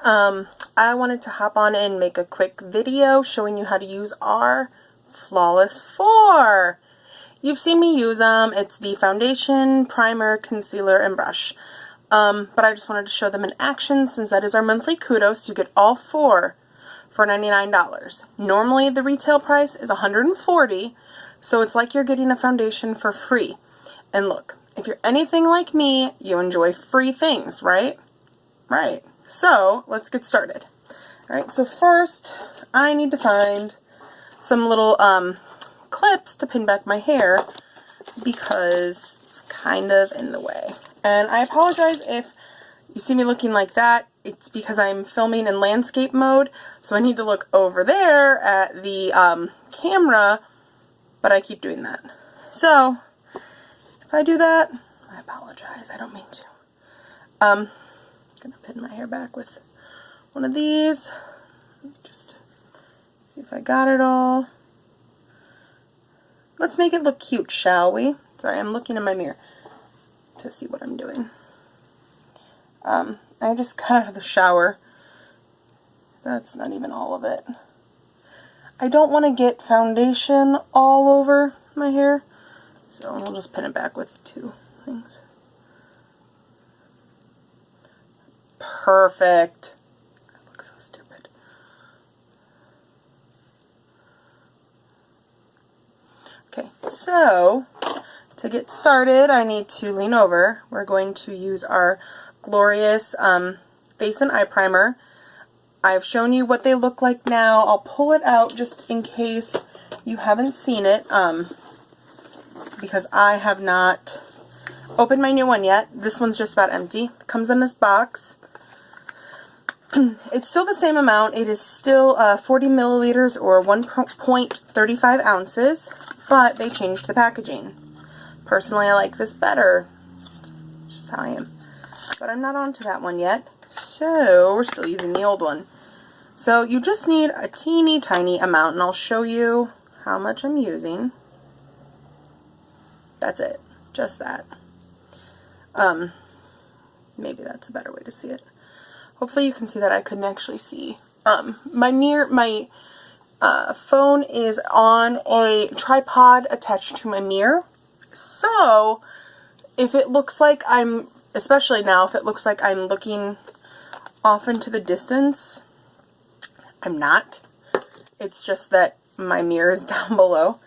I wanted to hop on and make a quick video showing you how to use our Flawless 4. You've seen me use them. It's the foundation, primer, concealer, and brush. But I just wanted to show them in action since that is our monthly Kudos. You get all 4 for $99. Normally the retail price is $140, so it's like you're getting a foundation for free. And look, if you're anything like me, you enjoy free things, right? Right. So let's get started. Alright, so first I need to find some little clips to pin back my hair because it's kind of in the way. And I apologize if you see me looking like that. It's because I'm filming in landscape mode, so I need to look over there at the camera, but I keep doing that. So if I do that, I apologize. I don't mean to. I'm gonna pin my hair back with one of these. Just see if I got it all. Let's make it look cute, shall we? Sorry, I'm looking in my mirror to see what I'm doing. I just got out of the shower. That's not even all of it. I don't want to get foundation all over my hair, so we'll just pin it back with 2 things. Perfect. I look so stupid. Okay, so to get started, I need to lean over. We're going to use our glorious face and eye primer. I've shown you what they look like now. I'll pull it out just in case you haven't seen it, because I have not opened my new one yet. This one's just about empty. It comes in this box. It's still the same amount. It is still 40 milliliters or 1.35 ounces, but they changed the packaging. Personally, I like this better. It's just how I am. But I'm not onto that one yet, so we're still using the old one. So you just need a teeny tiny amount, and I'll show you how much I'm using. That's it. Just that. Maybe that's a better way to see it. Hopefully you can see that. I couldn't actually see. My phone is on a tripod attached to my mirror. So if it looks like I'm, especially now, if it looks like I'm looking off into the distance, I'm not. It's just that my mirror is down below.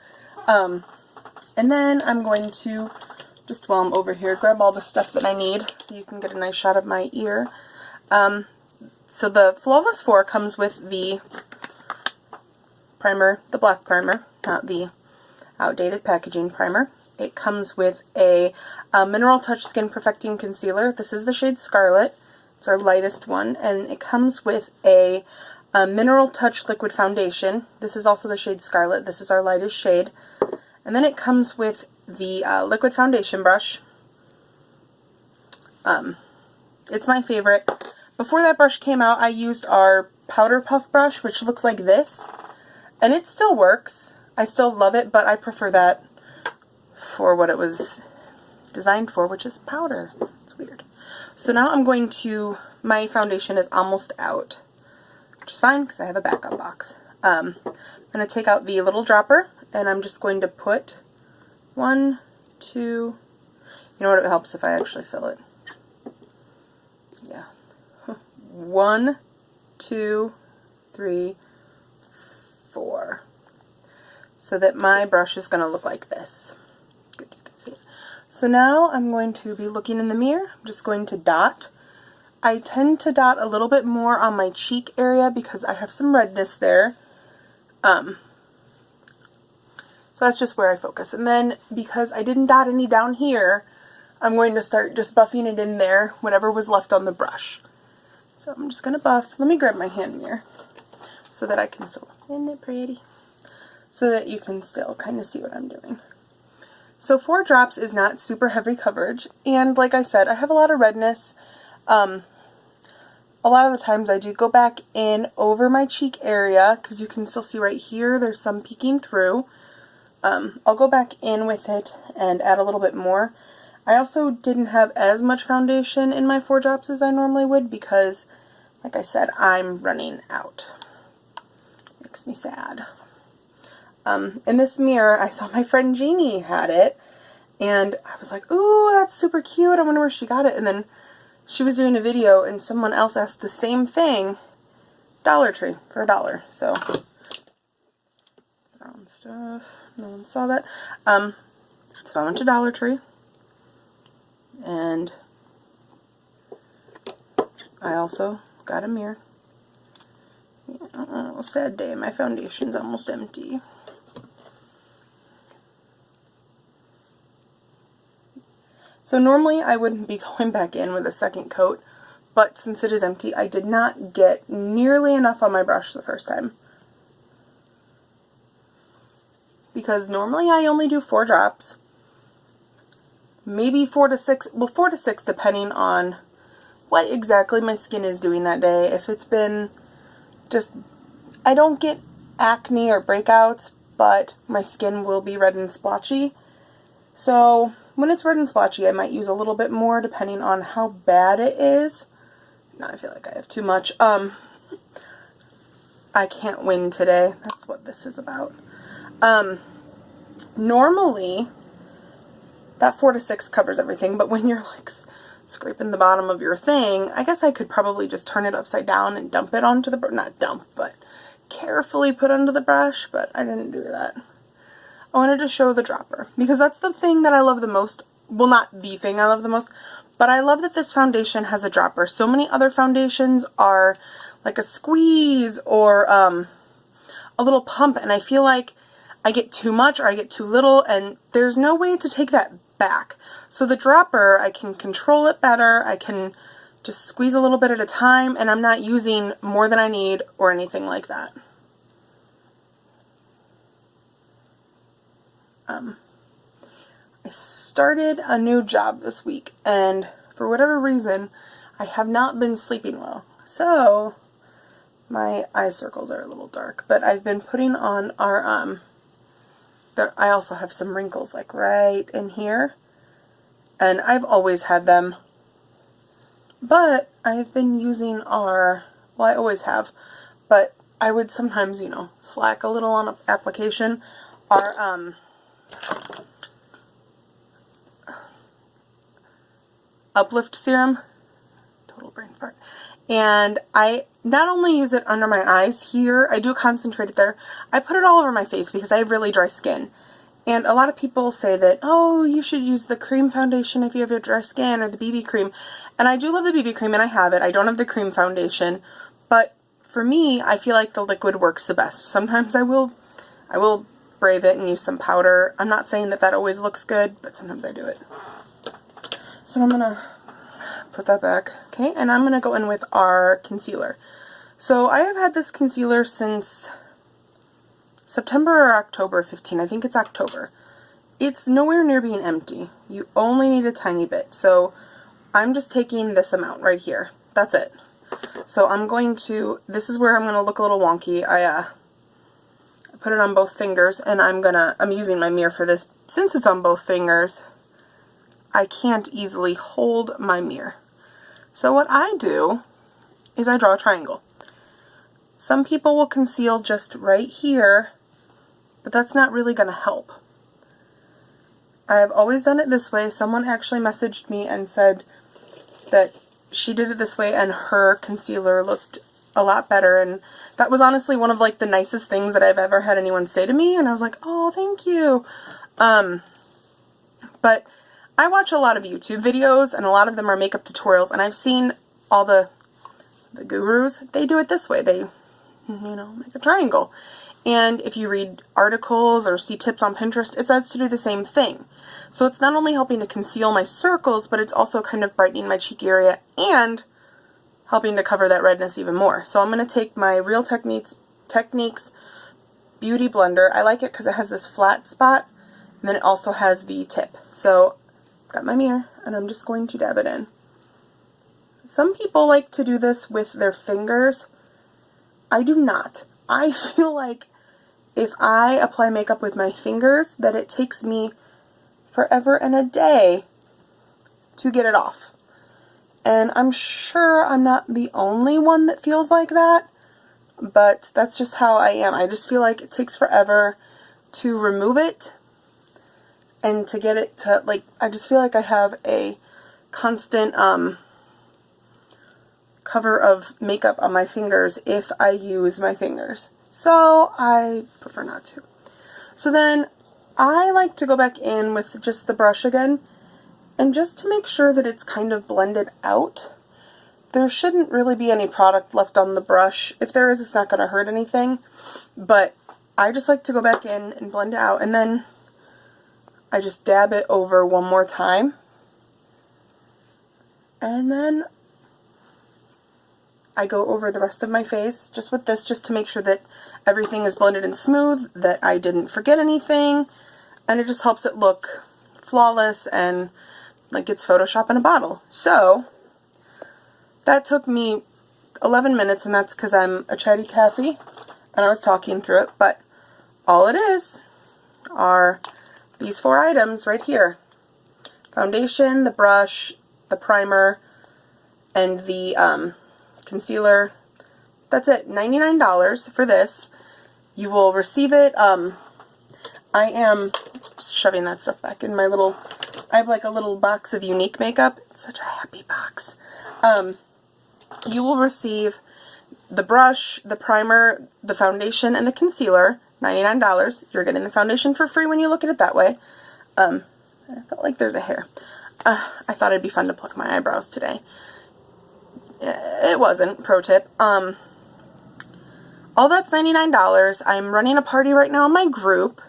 And then I'm going to, just while I'm over here, grab all the stuff that I need so you can get a nice shot of my ear. So the Flawless 4 comes with the primer, the black primer, not the outdated packaging primer. It comes with a Mineral Touch Skin Perfecting Concealer. This is the shade Scarlet. It's our lightest one. And it comes with a Mineral Touch Liquid Foundation. This is also the shade Scarlet. This is our lightest shade. And then it comes with the liquid foundation brush. It's my favorite. Before that brush came out, I used our powder puff brush, which looks like this. And it still works. I still love it, but I prefer that for what it was designed for, which is powder. It's weird. So now I'm going to, my foundation is almost out, which is fine because I have a backup box. I'm going to take out the little dropper, and I'm just going to put 1, 2, you know what, it helps if I actually fill it. Yeah. 1, 2, 3, 4. So that my brush is going to look like this. Good, you can see it. So now I'm going to be looking in the mirror. I'm just going to dot. I tend to dot a little bit more on my cheek area because I have some redness there. So that's just where I focus. And then because I didn't dot any down here, I'm going to start just buffing it in there, whatever was left on the brush. So I'm just going to buff. Let me grab my hand mirror so that I can still, isn't it pretty? So that you can still kind of see what I'm doing. So 4 drops is not super heavy coverage, and like I said, I have a lot of redness. A lot of the times I do go back in over my cheek area, because you can still see right here, there's some peeking through. I'll go back in with it and add a little bit more. I also didn't have as much foundation in my 4 drops as I normally would because like I said, I'm running out. Makes me sad. In this mirror, I saw my friend Jeannie had it, and I was like, ooh, that's super cute. I wonder where she got it. And then she was doing a video, and someone else asked the same thing. Dollar Tree for $1. So, brown stuff. No one saw that. So I went to Dollar Tree, and I also got a mirror. Oh, sad day. My foundation's almost empty. So normally I wouldn't be going back in with a second coat, but since it is empty, I did not get nearly enough on my brush the first time. Because normally I only do 4 drops. Maybe 4 to 6, well 4 to 6 depending on what exactly my skin is doing that day. If it's been just, I don't get acne or breakouts, but my skin will be red and splotchy. So when it's red and splotchy, I might use a little bit more depending on how bad it is. Now I feel like I have too much. I can't win today. That's what this is about. Normally, that 4 to 6 covers everything, but when you're like scraping the bottom of your thing, I guess I could probably just turn it upside down and dump it onto the brush. Not dump, but carefully put under the brush, but I didn't do that. I wanted to show the dropper, because that's the thing that I love the most. Well, not the thing I love the most, but I love that this foundation has a dropper. So many other foundations are like a squeeze or a little pump, and I feel like I get too much or I get too little, and there's no way to take that back. So the dropper, I can control it better. I can just squeeze a little bit at a time, and I'm not using more than I need or anything like that. I started a new job this week, and for whatever reason, I have not been sleeping well. So, my eye circles are a little dark, but I've been putting on our, I also have some wrinkles, like right in here, and I've always had them, but I've been using our, well, I always have, but I would sometimes, you know, slack a little on application, our, Uplift Serum, total brain fart, and I not only use it under my eyes here, I do concentrate it there, I put it all over my face because I have really dry skin, and a lot of people say that, oh, you should use the cream foundation if you have dry skin, or the BB cream, and I do love the BB cream, and I have it. I don't have the cream foundation, but for me, I feel like the liquid works the best. Sometimes I will brave it and use some powder. I'm not saying that that always looks good, but sometimes I do it. So I'm going to put that back. Okay, and I'm going to go in with our concealer. So I have had this concealer since September or October 15. I think it's October. It's nowhere near being empty. You only need a tiny bit. So I'm just taking this amount right here. That's it. So I'm going to, this is where I'm going to look a little wonky. I put it on both fingers, and I'm using my mirror for this. Since it's on both fingers, I can't easily hold my mirror. So what I do is I draw a triangle. Some people will conceal just right here, but that's not really going to help. I've always done it this way. Someone actually messaged me and said that she did it this way and her concealer looked a lot better, and that was honestly one of like the nicest things that I've ever had anyone say to me, and I was like, oh, thank you. But I watch a lot of YouTube videos, and a lot of them are makeup tutorials, and I've seen all the gurus, they do it this way. They, you know, make a triangle. And if you read articles or see tips on Pinterest, it says to do the same thing. So it's not only helping to conceal my circles, but it's also kind of brightening my cheek area and helping to cover that redness even more. So I'm going to take my Real Techniques Beauty Blender. I like it because it has this flat spot, and then it also has the tip. So got my mirror, and I'm just going to dab it in. Some people like to do this with their fingers. I do not. I feel like if I apply makeup with my fingers, that it takes me forever and a day to get it off. And I'm sure I'm not the only one that feels like that, but that's just how I am. I just feel like it takes forever to remove it and to get it to, like, I just feel like I have a constant cover of makeup on my fingers if I use my fingers. So I prefer not to. So then I like to go back in with just the brush again, and just to make sure that it's kind of blended out. There shouldn't really be any product left on the brush. If there is, it's not going to hurt anything. But I just like to go back in and blend it out. And then I just dab it over one more time. And then I go over the rest of my face just with this, just to make sure that everything is blended and smooth, that I didn't forget anything. And it just helps it look flawless and like it's Photoshop in a bottle. So that took me 11 minutes, and that's because I'm a chatty Cathy and I was talking through it. But all it is are these 4 items right here: foundation, the brush, the primer, and the concealer. That's it. $99 for this. You will receive it. I am shoving that stuff back in my little, I have like a little box of Unique makeup. It's such a happy box. You will receive the brush, the primer, the foundation, and the concealer. $99. You're getting the foundation for free when you look at it that way. I felt like there's a hair. I thought it'd be fun to pluck my eyebrows today. It wasn't. Pro tip. All that's $99. I'm running a party right now in my group.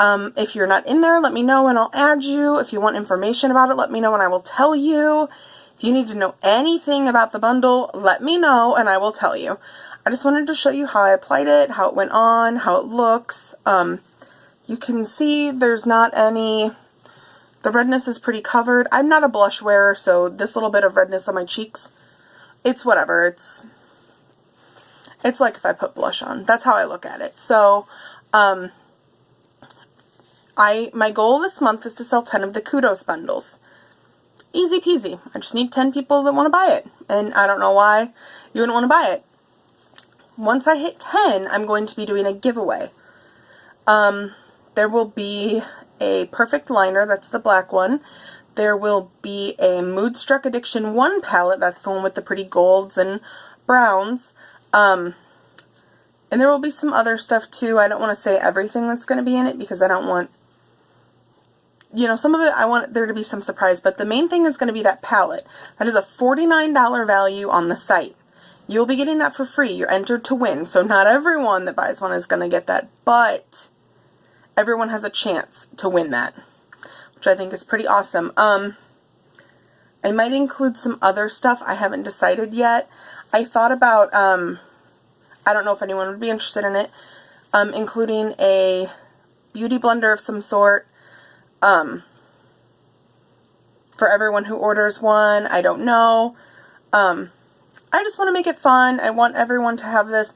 If you're not in there, let me know and I'll add you. If you want information about it, let me know and I will tell you. If you need to know anything about the bundle, let me know and I will tell you. I just wanted to show you how I applied it, how it went on, how it looks. You can see there's not any, the redness is pretty covered. I'm not a blush wearer, so this little bit of redness on my cheeks, it's whatever. It's like if I put blush on. That's how I look at it. So, my goal this month is to sell 10 of the Kudos bundles. Easy peasy. I just need 10 people that want to buy it. And I don't know why you wouldn't want to buy it. Once I hit 10, I'm going to be doing a giveaway. There will be a perfect liner, that's the black one. There will be a Moodstruck Addiction 1 palette, that's the one with the pretty golds and browns. And there will be some other stuff too. I don't want to say everything that's going to be in it because I don't want, you know, some of it I want there to be some surprise, but the main thing is going to be that palette. That is a $49 value on the site. You'll be getting that for free. You're entered to win. So not everyone that buys one is going to get that, but everyone has a chance to win that, which I think is pretty awesome. I might include some other stuff. I haven't decided yet. I thought about, I don't know if anyone would be interested in it, including a beauty blender of some sort, for everyone who orders one. I don't know. I just want to make it fun. I want everyone to have this.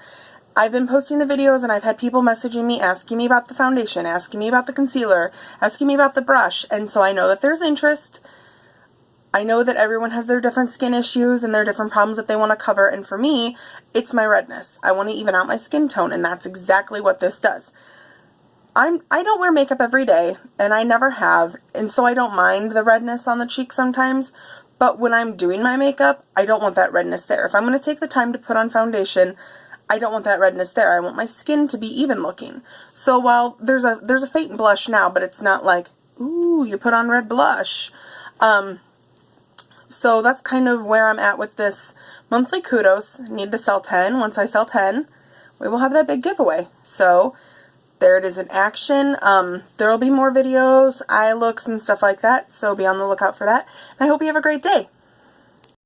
I've been posting the videos and I've had people messaging me, asking me about the foundation, asking me about the concealer, asking me about the brush, and so I know that there's interest. I know that everyone has their different skin issues and their different problems that they want to cover, and for me, it's my redness. I want to even out my skin tone, and that's exactly what this does. I don't wear makeup every day, and I never have, and so I don't mind the redness on the cheek sometimes, but when I'm doing my makeup, I don't want that redness there. If I'm going to take the time to put on foundation, I don't want that redness there. I want my skin to be even looking. So while there's a faint blush now, but it's not like, ooh, you put on red blush. So that's kind of where I'm at with this monthly Kudos. I need to sell 10. Once I sell 10, we will have that big giveaway. So there it is in action. There will be more videos, eye looks, and stuff like that. So be on the lookout for that. And I hope you have a great day.